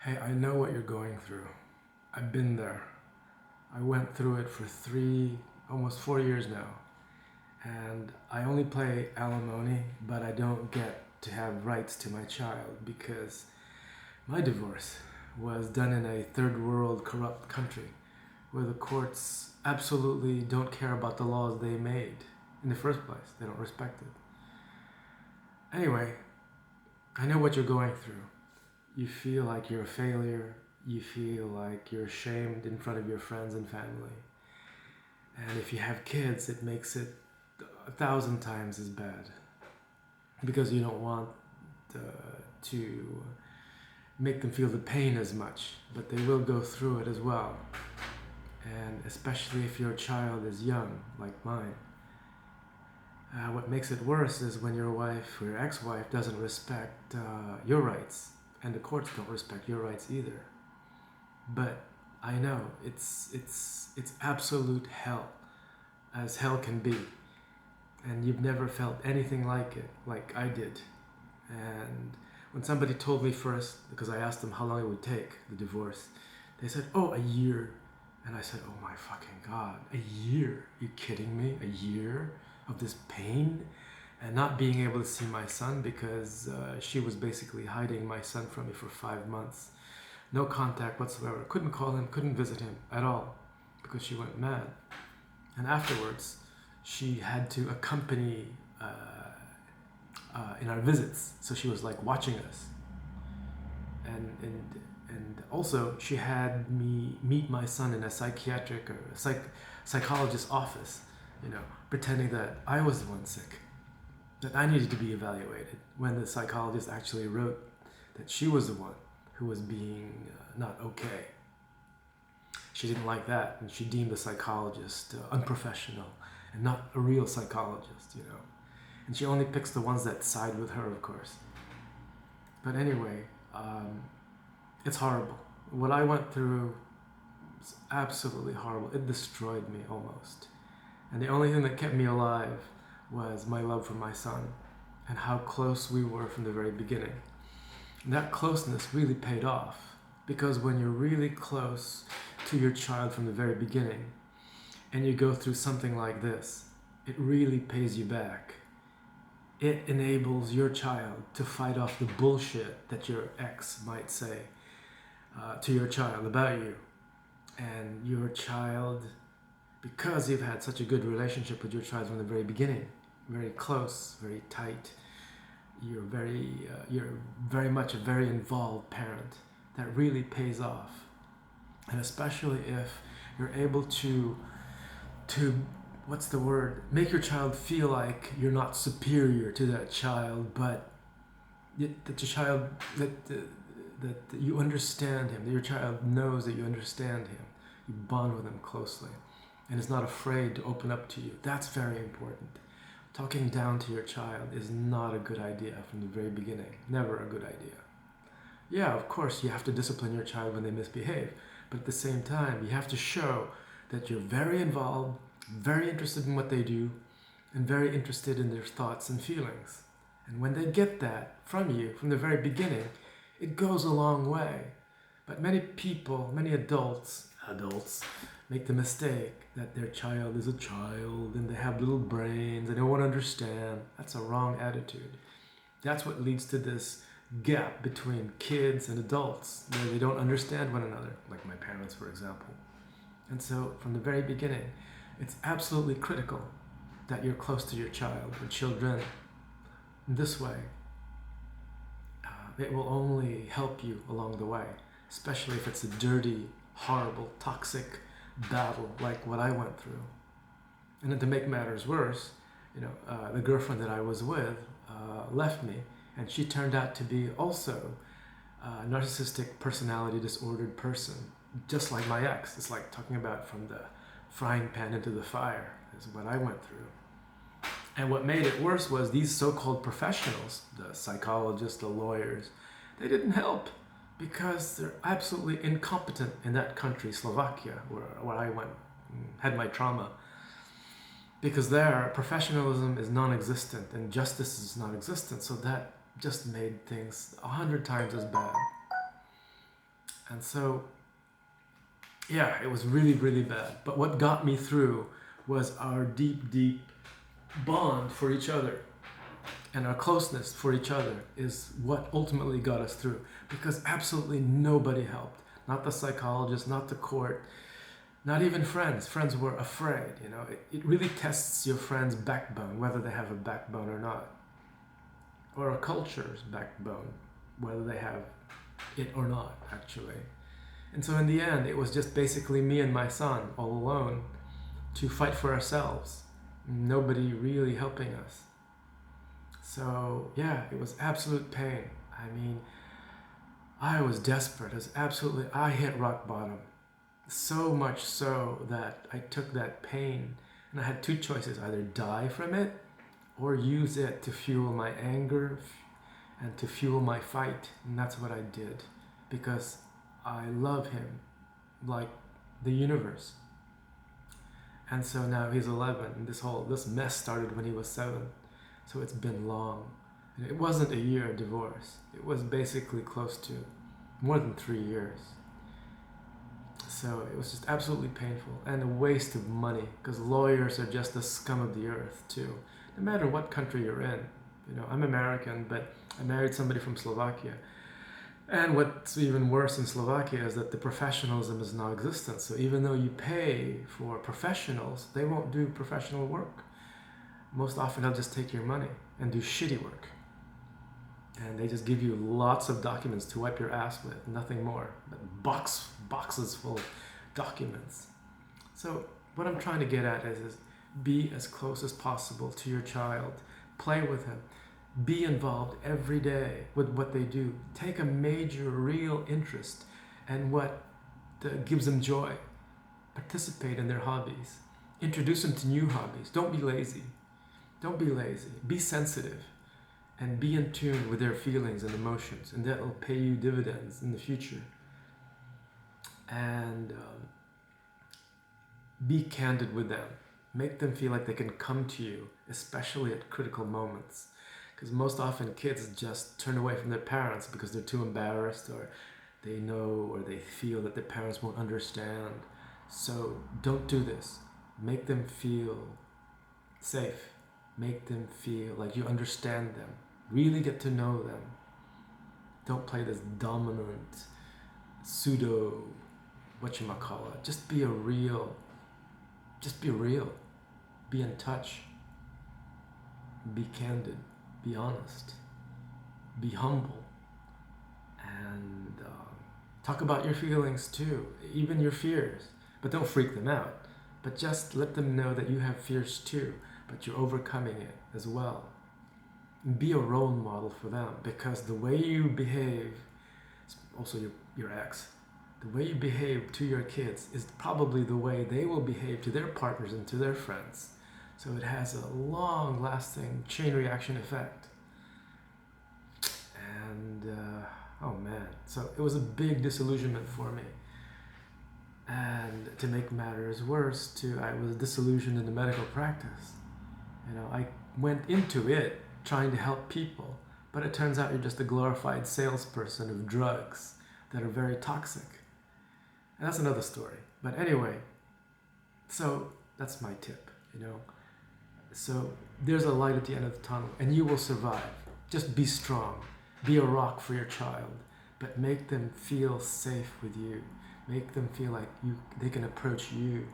Hey, I know what you're going through. I've been there. I went through it for almost 4 years now. And I only pay alimony, but I don't get to have rights to my child because my divorce was done in a third world corrupt country where the courts absolutely don't care about the laws they made in the first place. They don't respect it. Anyway, I know what you're going through. You feel like you're a failure. You feel like you're ashamed in front of your friends and family. And if you have kids, it makes it 1,000 times as bad because you don't want uh, to make them feel the pain as much, but they will go through it as well. And especially if your child is young, like mine. What makes it worse is when your wife or your ex-wife doesn't respect your rights, and the courts don't respect your rights either. But I know it's absolute hell, as hell can be, and you've never felt anything like it, like I did. And when somebody told me first, because I asked them how long it would take, the divorce, they said, "Oh, a year." And I said, "Oh my fucking God, a year? You kidding me? A year of this pain?" And not being able to see my son because she was basically hiding my son from me for 5 months. No contact whatsoever. Couldn't call him, couldn't visit him at all because she went mad. And afterwards, she had to accompany in our visits. So she was like watching us. And also she had me meet my son in a psychiatric or psychologist's office, pretending that I was the one sick, that I needed to be evaluated, when the psychologist actually wrote that she was the one who was being not okay. She didn't like that, and she deemed the psychologist unprofessional and not a real psychologist. And she only picks the ones that side with her, of course. But anyway, it's horrible. What I went through was absolutely horrible. It destroyed me almost. And the only thing that kept me alive was my love for my son and how close we were from the very beginning. And that closeness really paid off, because when you're really close to your child from the very beginning and you go through something like this, it really pays you back. It enables your child to fight off the bullshit that your ex might say to your child about you. And your child, because you've had such a good relationship with your child from the very beginning, very close, very tight, you're very much a very involved parent. That really pays off. And especially if you're able to what's the word, make your child feel like you're not superior to that child, but that your child, that you understand him, that your child knows that you understand him, you bond with him closely, and is not afraid to open up to you. That's very important. Talking down to your child is not a good idea from the very beginning. Never a good idea. Yeah, of course, you have to discipline your child when they misbehave, but at the same time, you have to show that you're very involved, very interested in what they do, and very interested in their thoughts and feelings. And when they get that from you from the very beginning, it goes a long way. But many people, many adults make the mistake that their child is a child and they have little brains, they don't want to understand. That's a wrong attitude. That's what leads to this gap between kids and adults, where they don't understand one another, like my parents, for example. And so from the very beginning, it's absolutely critical that you're close to your child or children. This way, it will only help you along the way, especially if it's a dirty, horrible, toxic battle like what I went through. And then to make matters worse, the girlfriend that I was with left me, and she turned out to be also a narcissistic personality disordered person, just like my ex. It's like talking about from the frying pan into the fire is what I went through. And what made it worse was these so-called professionals, the psychologists, the lawyers, they didn't help because they're absolutely incompetent in that country, Slovakia, where I went, had my trauma. Because there, professionalism is non-existent and justice is non-existent, so that just made things 100 times as bad. And so, yeah, it was really, really bad. But what got me through was our deep, deep bond for each other. And our closeness for each other is what ultimately got us through. Because absolutely nobody helped. Not the psychologist, not the court, not even friends. Friends were afraid, you know. It really tests your friend's backbone, whether they have a backbone or not. Or a culture's backbone, whether they have it or not, actually. And so in the end, it was just basically me and my son all alone to fight for ourselves. Nobody really helping us. So yeah, it was absolute pain. I mean, I was desperate. It was absolutely, I hit rock bottom. So much so that I took that pain and I had two choices, either die from it or use it to fuel my anger and to fuel my fight. And that's what I did, because I love him like the universe. And so now he's 11 and this mess started when he was 7. So it's been long. And it wasn't a year divorce. It was basically close to more than 3 years. So it was just absolutely painful and a waste of money, because lawyers are just the scum of the earth too. No matter what country you're in. You know, I'm American, but I married somebody from Slovakia. And what's even worse in Slovakia is that the professionalism is non-existent. So even though you pay for professionals, they won't do professional work. Most often they'll just take your money and do shitty work. And they just give you lots of documents to wipe your ass with, nothing more. But boxes full of documents. So what I'm trying to get at is be as close as possible to your child. Play with him. Be involved every day with what they do. Take a major, real interest in what gives them joy. Participate in their hobbies. Introduce them to new hobbies. Don't be lazy. Don't be lazy. Be sensitive and be in tune with their feelings and emotions, and that will pay you dividends in the future. And be candid with them. Make them feel like they can come to you, especially at critical moments. Because most often kids just turn away from their parents because they're too embarrassed, or they know or they feel that their parents won't understand. So don't do this. Make them feel safe. Make them feel like you understand them. Really get to know them. Don't play this dominant, pseudo, whatchamacallit. Just be real. Be in touch. Be candid. Be honest. Be humble. And talk about your feelings too, even your fears. But don't freak them out. But just let them know that you have fears too, but you're overcoming it as well. Be a role model for them, because the way you behave, also your ex, the way you behave to your kids is probably the way they will behave to their partners and to their friends. So it has a long-lasting chain reaction effect. And, oh man, so it was a big disillusionment for me. And to make matters worse, I was disillusioned in the medical practice. You know, I went into it trying to help people, but it turns out you're just a glorified salesperson of drugs that are very toxic. And that's another story. But anyway, so that's my tip, you know. So there's a light at the end of the tunnel, and you will survive. Just be strong. Be a rock for your child, but make them feel safe with you. Make them feel like they can approach you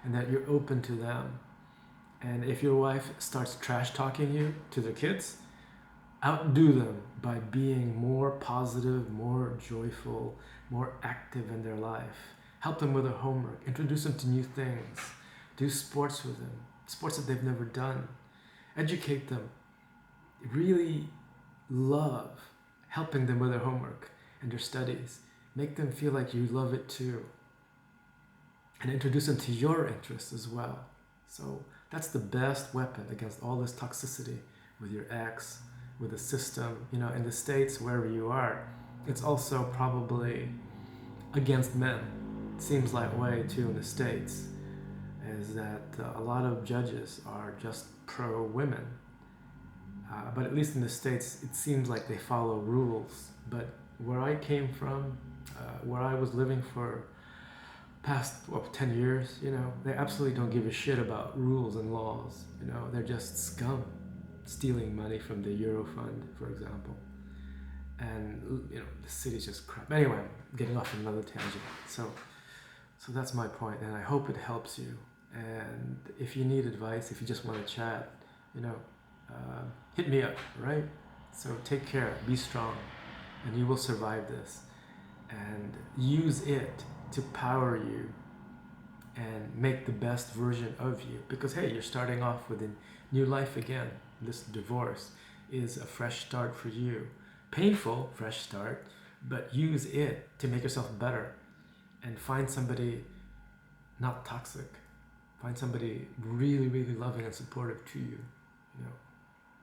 and that you're open to them. And if your wife starts trash talking you to the kids, outdo them by being more positive, more joyful, more active in their life. Help them with their homework. Introduce them to new things. Do sports with them. Sports that they've never done. Educate them. Really love helping them with their homework and their studies. Make them feel like you love it too. And introduce them to your interests as well. So that's the best weapon against all this toxicity with your ex, with the system. You know, in the States, wherever you are, it's also probably against men. It seems that way too in the States, is that a lot of judges are just pro-women. But at least in the States, it seems like they follow rules. But where I came from, where I was living for past 10 years, they absolutely don't give a shit about rules and laws. They're just scum, stealing money from the Euro Fund, for example. And the city's just crap. Anyway, I'm getting off on another tangent. So that's my point, and I hope it helps you. And if you need advice, if you just want to chat, hit me up, right? So take care, be strong, and you will survive this. And use it to power you and make the best version of you. Because hey, you're starting off with a new life again. This divorce is a fresh start for you. Painful, fresh start, but use it to make yourself better and find somebody not toxic. Find somebody really, really loving and supportive to you,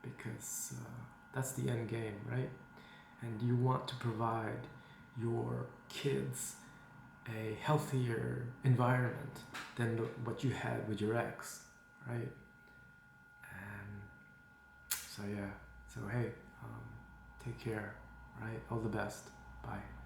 because that's the end game, right? And you want to provide your kids a healthier environment than what you had with your ex, right? So hey, take care, right? All the best. Bye.